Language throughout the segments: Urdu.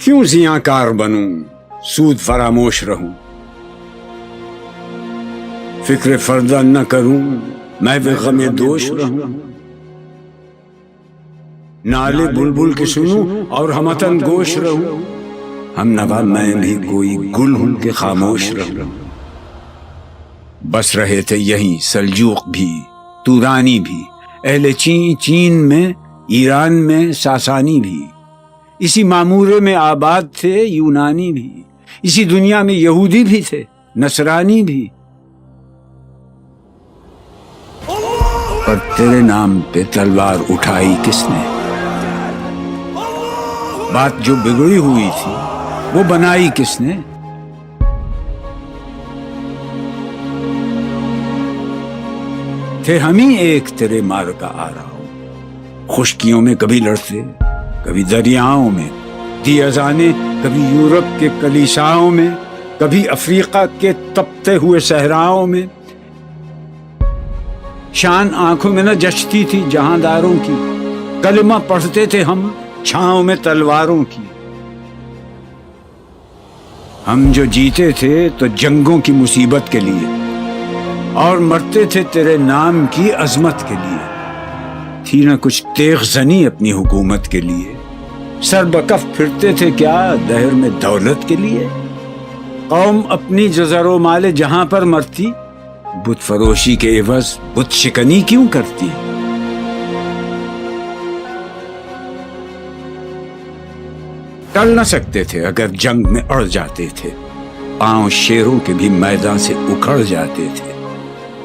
کیوں زیاں بنوں سود فراموش رہوں، فکر فردہ نہ کروں میں بھی غم دوش رہوں، نالے بلبل کے سنوں اور ہمتن گوش رہوں، ہم نوا میں بھی کوئی گل ہوں کہ خاموش رہوں۔ بس رہے تھے یہیں سلجوق بھی تورانی بھی، اہل چین میں ایران میں ساسانی بھی، اسی معمورے میں آباد تھے یونانی بھی، اسی دنیا میں یہودی بھی تھے نصرانی بھی، پر تیرے نام پہ تلوار اٹھائی کس نے؟ بات جو بگڑی ہوئی تھی وہ بنائی کس نے؟ تھے ہم ہی ایک تیرے مار کا آ رہا ہوں، خشکیوں میں کبھی لڑتے کبھی دریاؤں میں، دی اذانیں کبھی یورپ کے کلیساؤں میں، کبھی افریقہ کے تپتے ہوئے صحراؤں میں، شان آنکھوں میں نہ جچتی تھی جہانداروں کی، کلمہ پڑھتے تھے ہم چھاؤں میں تلواروں کی، ہم جو جیتے تھے تو جنگوں کی مصیبت کے لیے اور مرتے تھے تیرے نام کی عظمت کے لیے، تھی نہ کچھ تیغ زنی اپنی حکومت کے لیے، سر بکف پھرتے تھے کیا دہر میں دولت کے لیے، قوم اپنی جزر و مال جہاں پر مرتی، بت فروشی کے عوض بت شکنی کیوں کرتی؟ ٹل نہ سکتے تھے اگر جنگ میں اڑ جاتے تھے، پاؤں شیروں کے بھی میدان سے اکھڑ جاتے تھے،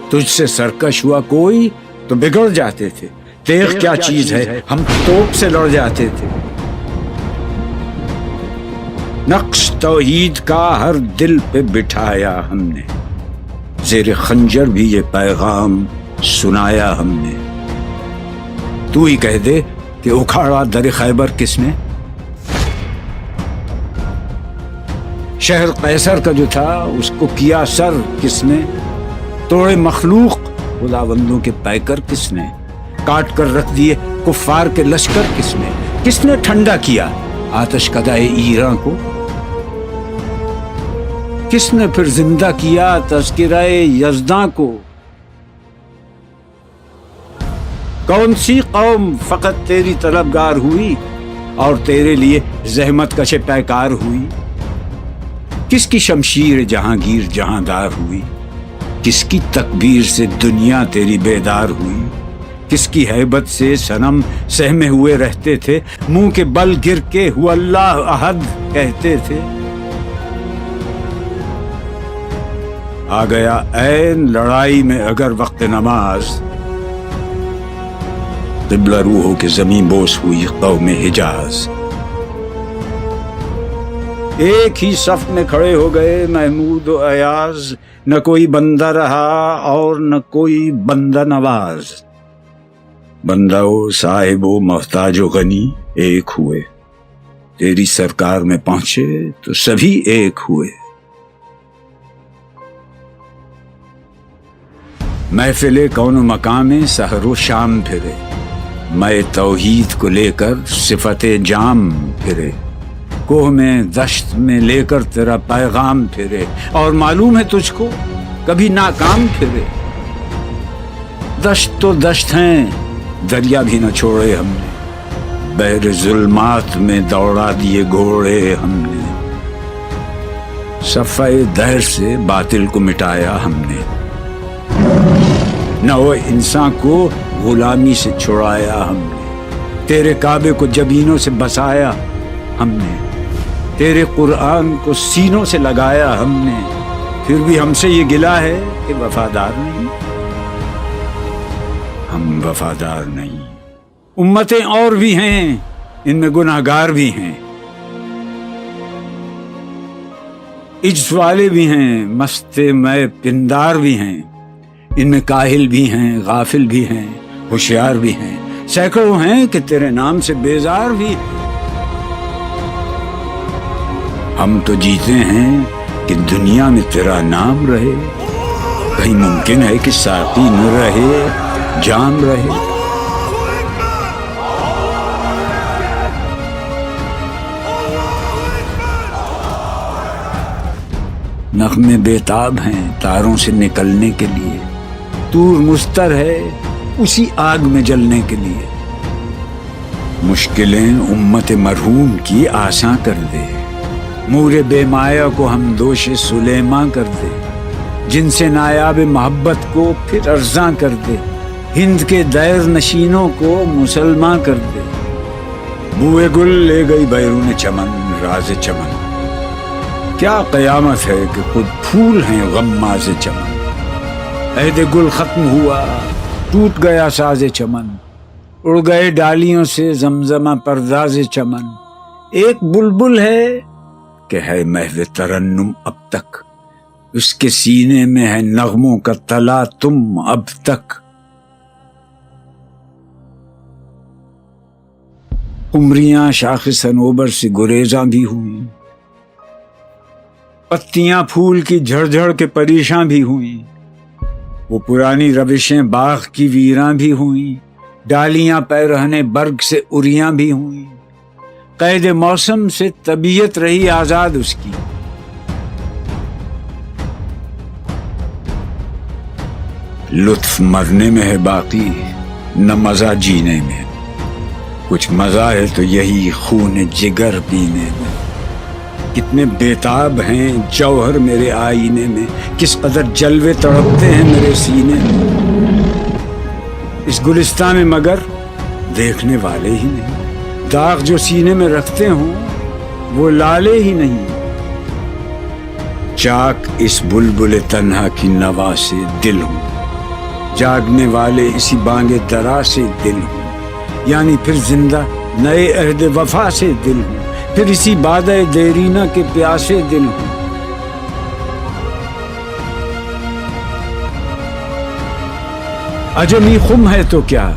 تجھ سے سرکش ہوا کوئی تو بگڑ جاتے تھے، تیغ کیا چیز ہے ہم توپ سے لڑ جاتے تھے، نقش توحید کا ہر دل پہ بٹھایا ہم نے، زیر خنجر بھی یہ پیغام سنایا ہم نے، تو ہی کہہ دے کہ اکھاڑا در خیبر کس نے؟ شہر قیصر کا جو تھا اس کو کیا سر کس نے؟ توڑے مخلوق خداوندوں کے پیکر کس نے؟ کاٹ کر رکھ دیے کفار کے لشکر کس نے ٹھنڈا کیا آتش کدائے ایران کو؟ کس نے پھر زندہ کیا تذکرہ یزداں کو؟ کون سی قوم فقط تیری طلبگار ہوئی اور تیرے لیے زحمت کش پیکار ہوئی؟ کس کی شمشیر جہانگیر جہاندار ہوئی؟ کس کی تکبیر سے دنیا تیری بیدار ہوئی؟ کس کی ہیبت سے صنم سہمے ہوئے رہتے تھے، منہ کے بل گر کے ہو اللہ احد کہتے تھے؟ آ گیا عین لڑائی میں اگر وقت نماز، قبلہ روحوں کے زمین بوس ہوئی قوم حجاز، ایک ہی صف میں کھڑے ہو گئے محمود و ایاز، نہ کوئی بندہ رہا اور نہ کوئی بندہ نواز، بندہ و صاحب و محتاج و غنی ایک ہوئے، تیری سرکار میں پہنچے تو سبھی ایک ہوئے، محفل کون و مقام سحر و شام پھرے، میں توحید کو لے کر صفت جام پھرے، کوہ میں دشت میں لے کر تیرا پیغام پھرے، اور معلوم ہے تجھ کو کبھی ناکام پھرے، دشت تو دشت ہیں دریا بھی نہ چھوڑے ہم نے، بحر ظلمات میں دوڑا دیے گھوڑے ہم نے، صفحہ دہر سے باطل کو مٹایا ہم نے، نو انسان کو غلامی سے چھڑایا ہم نے، تیرے کعبے کو جبینوں سے بسایا ہم نے، تیرے قرآن کو سینوں سے لگایا ہم نے، پھر بھی ہم سے یہ گلہ ہے کہ وفادار نہیں، ہم وفادار نہیں، امتیں اور بھی ہیں ان میں گناہگار بھی ہیں، عجز والے بھی ہیں مست میں پندار بھی ہیں، ان میں کاہل بھی ہیں غافل بھی ہیں ہوشیار بھی ہیں، سینکڑوں ہیں کہ تیرے نام سے بیزار بھی ہیں، ہم تو جیتے ہیں کہ دنیا میں تیرا نام رہے، کہیں ممکن ہے کہ ساقی نہ رہے جام رہے، نغمے بیتاب ہیں تاروں سے نکلنے کے لیے، طور مستر ہے اسی آگ میں جلنے کے لیے۔ مشکلیں امت مرحوم کی آساں کر دے، مور بے مایا کو ہم دوش سلیماں کر دے، جن سے نایاب محبت کو پھر ارزاں کر دے، ہند کے دیر نشینوں کو مسلمان کر دے۔ بوئے گل لے گئی بیرون چمن راز چمن، کیا قیامت ہے کہ خود پھول ہیں غماز چمن۔ عہد گل ختم ہوا ٹوٹ گیا ساز چمن، اڑ گئے ڈالیوں سے زمزمہ پرداز چمن۔ ایک بلبل ہے کہ ہے محو ترنم اب تک، اس کے سینے میں ہے نغموں کا تلا تم اب تک۔ قمریاں شاخ صنوبر سے گریزاں بھی ہوئیں، پتیاں پھول کی جھڑ جھڑ کے پریشاں بھی ہوئیں، وہ پرانی روشیں باغ کی ویراں بھی ہوئیں، ڈالیاں پیرہنے برگ سے اریاں بھی ہوئیں۔ قید موسم سے طبیعت رہی آزاد اس کی، لطف مرنے میں ہے باقی نہ مزہ جینے میں، کچھ مزہ ہے تو یہی خون جگر پینے میں۔ کتنے بیتاب ہیں جوہر میرے آئینے میں، کس قدر جلوے تڑپتے ہیں میرے سینے میں۔ اس گلستان میں مگر دیکھنے والے ہی نہیں، داغ جو سینے میں رکھتے ہوں وہ لالے ہی نہیں۔ چاک اس بلبل تنہا کی نوا سے دل ہوں، جاگنے والے اسی بانگ درا سے دل ہوں، یعنی پھر زندہ نئے عہد وفا سے دل ہوں، پھر اسی بادہ دیرینہ کے پیاسے دل ہوں۔ عجمی خم ہے تو کیا،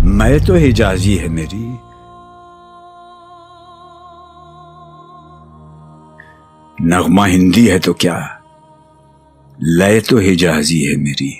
میں تو حجازی ہے میری، نغمہ ہندی ہے تو کیا، لے تو حجازی ہے میری۔